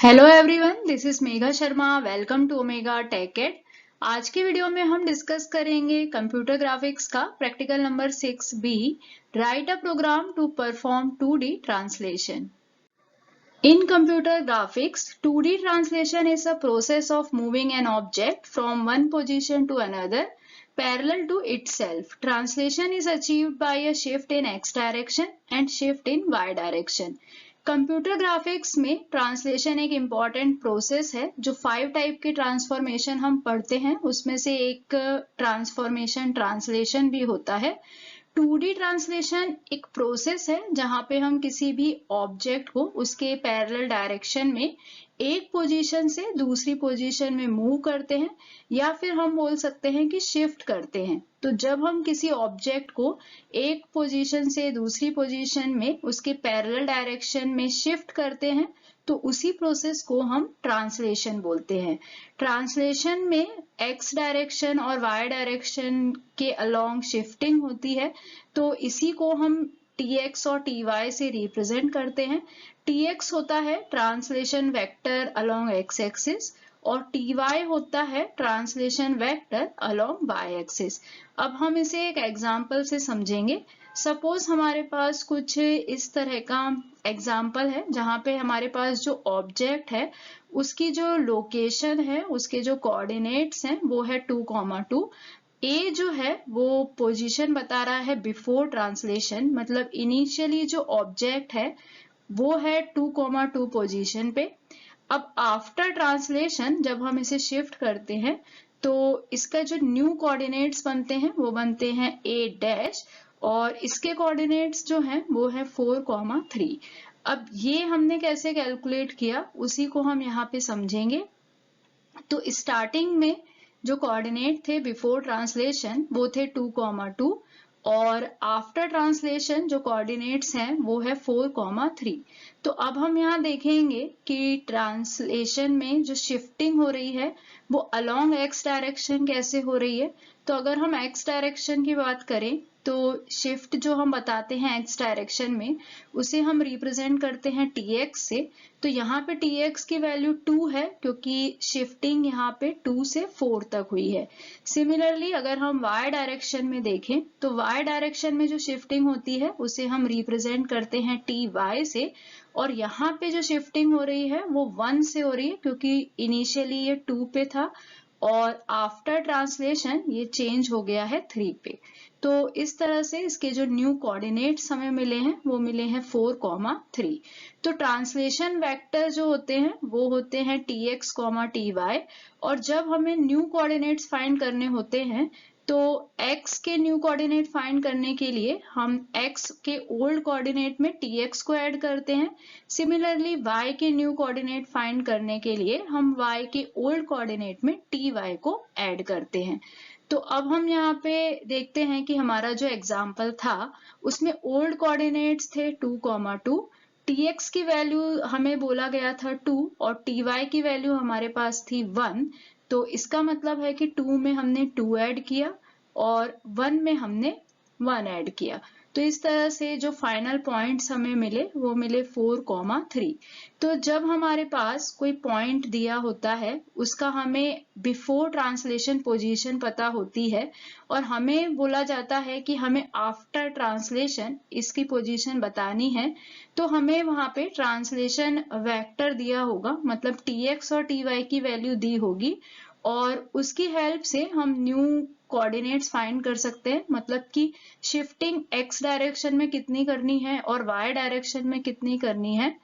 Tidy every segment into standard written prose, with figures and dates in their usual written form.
Hello everyone, this is Megha Sharma. Welcome to Omega tech ed. आज के video में हम डिस्कस करेंगे कंप्यूटर ग्राफिक्स का practical number 6B, write a program to perform 2D translation. In computer graphics, 2D translation is a process of moving an object from one position to another parallel to itself. Translation is achieved by a shift in x direction and shift in y direction. Computer graphics में translation एक important process है। जो 5 type के transformation हम पढ़ते हैं उसमें से एक ट्रांसफॉर्मेशन ट्रांसलेशन भी होता है। 2D ट्रांसलेशन एक प्रोसेस है जहां पे हम किसी भी ऑब्जेक्ट को उसके पैरेलल डायरेक्शन में एक पोजीशन से दूसरी पोजीशन में मूव करते हैं या फिर हम बोल सकते हैं कि शिफ्ट करते हैं। तो जब हम किसी ऑब्जेक्ट को एक पोजीशन से दूसरी पोजीशन में उसके पैरेलल डायरेक्शन में शिफ्ट करते हैं तो उसी प्रोसेस को हम ट्रांसलेशन बोलते हैं। ट्रांसलेशन में एक्स डायरेक्शन और वाई डायरेक्शन के अलोंग शिफ्टिंग होती है, तो इसी को हम tx और ty से रिप्रेजेंट करते हैं। tx होता है translation vector along x axis और ty होता है translation vector along y axis. अब हम इसे एक एग्जांपल से समझेंगे। सपोज हमारे पास कुछ इस तरह का एग्जाम्पल है जहां पे हमारे पास जो ऑब्जेक्ट है उसकी जो लोकेशन है, उसके जो कोऑर्डिनेट्स हैं वो है 2,2। ए जो है वो पोजीशन बता रहा है बिफोर ट्रांसलेशन, मतलब इनिशियली जो ऑब्जेक्ट है वो है 2,2 पोजीशन पे। अब आफ्टर ट्रांसलेशन जब हम इसे शिफ्ट करते हैं तो इसका जो न्यू कोऑर्डिनेट्स बनते हैं वो बनते हैं ए डैश और इसके कोऑर्डिनेट्स जो हैं वो है 4,3। अब ये हमने कैसे कैलकुलेट किया उसी को हम यहाँ पे समझेंगे। तो स्टार्टिंग में जो कोऑर्डिनेट थे बिफोर ट्रांसलेशन वो थे 2,2 और आफ्टर ट्रांसलेशन जो कोऑर्डिनेट्स हैं वो है 4,3। तो अब हम यहाँ देखेंगे कि ट्रांसलेशन में जो शिफ्टिंग हो रही है वो अलोंग एक्स डायरेक्शन कैसे हो रही है। तो अगर हम एक्स डायरेक्शन की बात करें तो शिफ्ट जो हम बताते हैं एक्स डायरेक्शन में उसे हम रिप्रेजेंट करते हैं tx से। तो यहाँ पे tx की वैल्यू 2 है क्योंकि शिफ्टिंग यहाँ पे 2 से 4 तक हुई है। सिमिलरली अगर हम y डायरेक्शन में देखें तो y डायरेक्शन में जो शिफ्टिंग होती है उसे हम रिप्रेजेंट करते हैं ty से और यहाँ पे जो शिफ्टिंग हो रही है वो 1 से हो रही है क्योंकि इनिशियली ये 2 पे था और आफ्टर ट्रांसलेशन ये चेंज हो गया है 3 पे। तो इस तरह से इसके जो न्यू कोऑर्डिनेट्स हमें मिले हैं वो मिले हैं 4,3। तो ट्रांसलेशन वेक्टर जो होते हैं वो होते हैं tx, ty और जब हमें न्यू कोऑर्डिनेट्स फाइंड करने होते हैं तो x के न्यू कोऑर्डिनेट फाइंड करने के लिए हम x के ओल्ड कोऑर्डिनेट में tx को ऐड करते हैं। सिमिलरली y के न्यू कोऑर्डिनेट फाइंड करने के लिए हम y के ओल्ड कोऑर्डिनेट में ty को ऐड करते हैं। तो अब हम यहाँ पे देखते हैं कि हमारा जो एग्जाम्पल था उसमें ओल्ड कोऑर्डिनेट्स थे 2,2, tx की वैल्यू हमें बोला गया था 2 और ty की वैल्यू हमारे पास थी 1। तो इसका मतलब है कि 2 में हमने 2 ऐड किया और 1 में हमने 1 ऐड किया। तो इस तरह से जो फाइनल पॉइंट्स हमें मिले वो मिले 4,3। तो जब हमारे पास कोई पॉइंट दिया होता है उसका हमें बिफोर ट्रांसलेशन पोजीशन पता होती है और हमें बोला जाता है कि हमें आफ्टर ट्रांसलेशन इसकी पोजीशन बतानी है, तो हमें वहां पे ट्रांसलेशन वेक्टर दिया होगा, मतलब tx और ty की वैल्यू दी होगी और उसकी हेल्प से हम न्यू कोऑर्डिनेट्स फाइंड कर सकते हैं, मतलब कि शिफ्टिंग x डायरेक्शन में कितनी करनी है और y डायरेक्शन में कितनी करनी है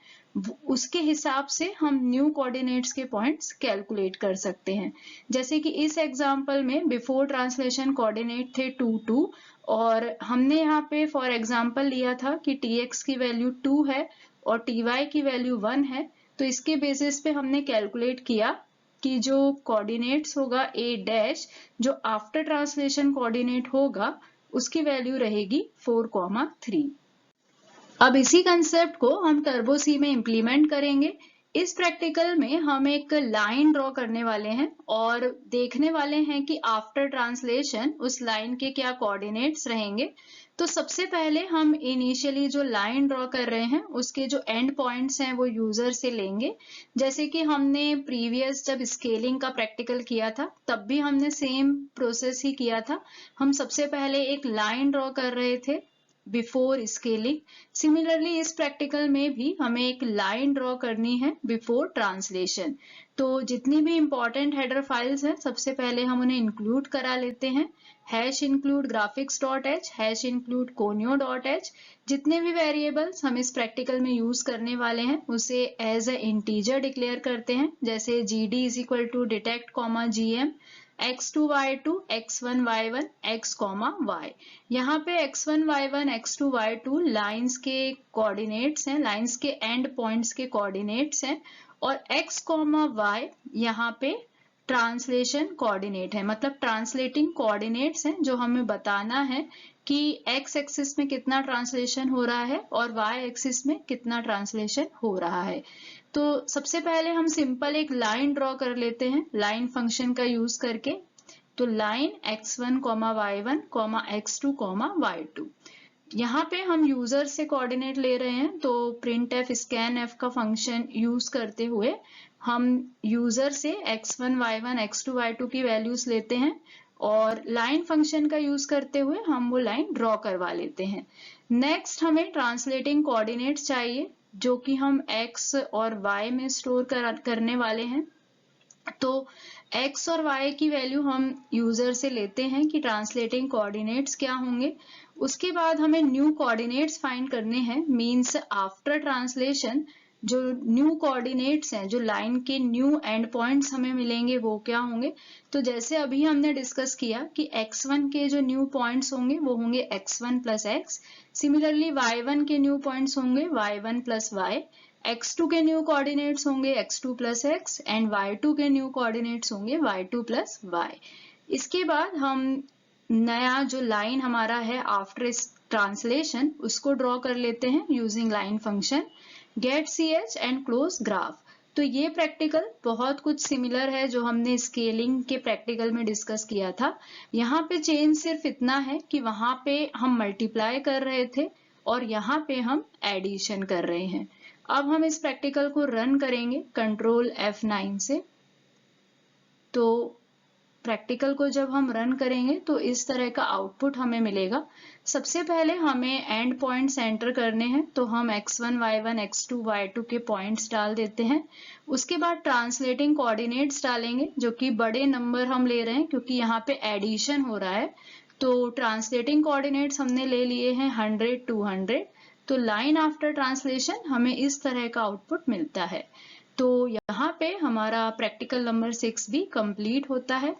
उसके हिसाब से हम न्यू कोऑर्डिनेट्स के पॉइंट्स कैलकुलेट कर सकते हैं। जैसे कि इस एग्जांपल में बिफोर ट्रांसलेशन कोऑर्डिनेट थे 2,2 और हमने यहाँ पे फॉर एग्जांपल लिया था कि tx की वैल्यू 2 है और ty की वैल्यू 1 है। तो इसके बेसिस पे हमने कैलकुलेट किया कि जो कोऑर्डिनेट्स होगा a डैश जो आफ्टर ट्रांसलेशन कोऑर्डिनेट होगा उसकी वैल्यू रहेगी 4,3। अब इसी कंसेप्ट को हम टर्बो सी में इंप्लीमेंट करेंगे। इस प्रैक्टिकल में हम एक लाइन ड्रॉ करने वाले हैं और देखने वाले हैं कि आफ्टर ट्रांसलेशन उस लाइन के क्या कोऑर्डिनेट्स रहेंगे। तो सबसे पहले हम इनिशियली जो लाइन ड्रॉ कर रहे हैं उसके जो एंड पॉइंट्स हैं वो यूजर से लेंगे। जैसे कि हमने प्रीवियस जब स्केलिंग का प्रैक्टिकल किया था तब भी हमने सेम प्रोसेस ही किया था। हम सबसे पहले एक लाइन ड्रॉ कर रहे थे बिफोर स्केलिंग। सिमिलरली इस प्रैक्टिकल में भी हमें एक लाइन ड्रॉ करनी है बिफोर ट्रांसलेशन। तो जितनी भी इंपॉर्टेंट हेडर फाइल्स हैं सबसे पहले हम उन्हें इंक्लूड करा लेते हैं। #include graphics.h, #include conio.h। जितने भी वेरिएबल्स हम इस प्रैक्टिकल में यूज करने वाले हैं उसे एज ए इंटीजर डिक्लेयर करते हैं। जैसे gd = detect, gm x2 y2 x1 y1 x, y। यहाँ पे x1 y1 x2 y2 lines के कोऑर्डिनेट्स हैं, लाइंस के एंड पॉइंट्स के कोऑर्डिनेट्स हैं, और x, y यहाँ पे ट्रांसलेशन कोऑर्डिनेट है, मतलब ट्रांसलेटिंग कोऑर्डिनेट्स हैं जो हमें बताना है कि x एक्सिस में कितना ट्रांसलेशन हो रहा है और y एक्सिस में कितना ट्रांसलेशन हो रहा है। तो सबसे पहले हम सिंपल एक लाइन ड्रॉ कर लेते हैं लाइन फंक्शन का यूज करके। तो line x1, y1, x2, y2। यहाँ पे हम यूजर से कोऑर्डिनेट ले रहे हैं तो printf scanf का फंक्शन यूज करते हुए हम यूजर से x1, y1, x2, y2 की वैल्यूज लेते हैं और लाइन फंक्शन का यूज करते हुए हम वो लाइन ड्रॉ करवा लेते हैं। नेक्स्ट हमें ट्रांसलेटिंग कोऑर्डिनेट्स चाहिए जो कि हम x और y में स्टोर करने वाले हैं। तो x और y की वैल्यू हम यूजर से लेते हैं कि ट्रांसलेटिंग कोऑर्डिनेट्स क्या होंगे। उसके बाद हमें न्यू कोऑर्डिनेट्स फाइंड करने हैं। मींस आफ्टर ट्रांसलेशन जो न्यू कोऑर्डिनेट्स हैं, जो लाइन के न्यू एंड पॉइंट्स हमें मिलेंगे वो क्या होंगे। तो जैसे अभी हमने डिस्कस किया कि x1 के जो न्यू पॉइंट्स होंगे वो होंगे x1 + x। सिमिलरली y1 के न्यू पॉइंट्स होंगे y1 + y। x2 के न्यू कोऑर्डिनेट्स होंगे x2 + x एंड y2 के न्यू कोऑर्डिनेट्स होंगे y2 + y। इसके बाद हम नया जो लाइन हमारा है आफ्टर ट्रांसलेशन उसको ड्रॉ कर लेते हैं using line function get_ch and close graph. तो ये प्रैक्टिकल बहुत कुछ सिमिलर है जो हमने स्केलिंग के प्रैक्टिकल में डिस्कस किया था। यहाँ पे चेंज सिर्फ इतना है कि वहां पे हम मल्टीप्लाई कर रहे थे और यहाँ पे हम एडिशन कर रहे हैं। अब हम इस प्रैक्टिकल को रन करेंगे Ctrl F9 से। तो प्रैक्टिकल को जब हम रन करेंगे तो इस तरह का आउटपुट हमें मिलेगा। सबसे पहले हमें एंड पॉइंट्स एंटर करने हैं तो हम x1 y1 x2 y2 के पॉइंट्स डाल देते हैं। उसके बाद ट्रांसलेटिंग कोऑर्डिनेट्स डालेंगे जो कि बड़े नंबर हम ले रहे हैं क्योंकि यहाँ पे एडिशन हो रहा है। तो ट्रांसलेटिंग कोऑर्डिनेट्स हमने ले लिए हैं 100, 200। तो लाइन आफ्टर ट्रांसलेशन हमें इस तरह का आउटपुट मिलता है। तो यहाँ पे हमारा प्रैक्टिकल नंबर 6 भी कंप्लीट होता है।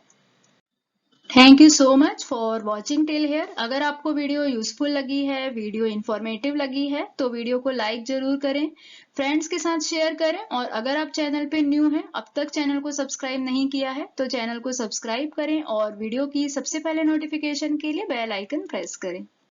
Thank you so much for watching till here. अगर आपको वीडियो यूजफुल लगी है, वीडियो इंफॉर्मेटिव लगी है तो वीडियो को लाइक जरूर करें, फ्रेंड्स के साथ शेयर करें, और अगर आप चैनल पे न्यू हैं, अब तक चैनल को सब्सक्राइब नहीं किया है तो चैनल को सब्सक्राइब करें और वीडियो की सबसे पहले नोटिफिकेशन के लिए बेल आइकन प्रेस करें।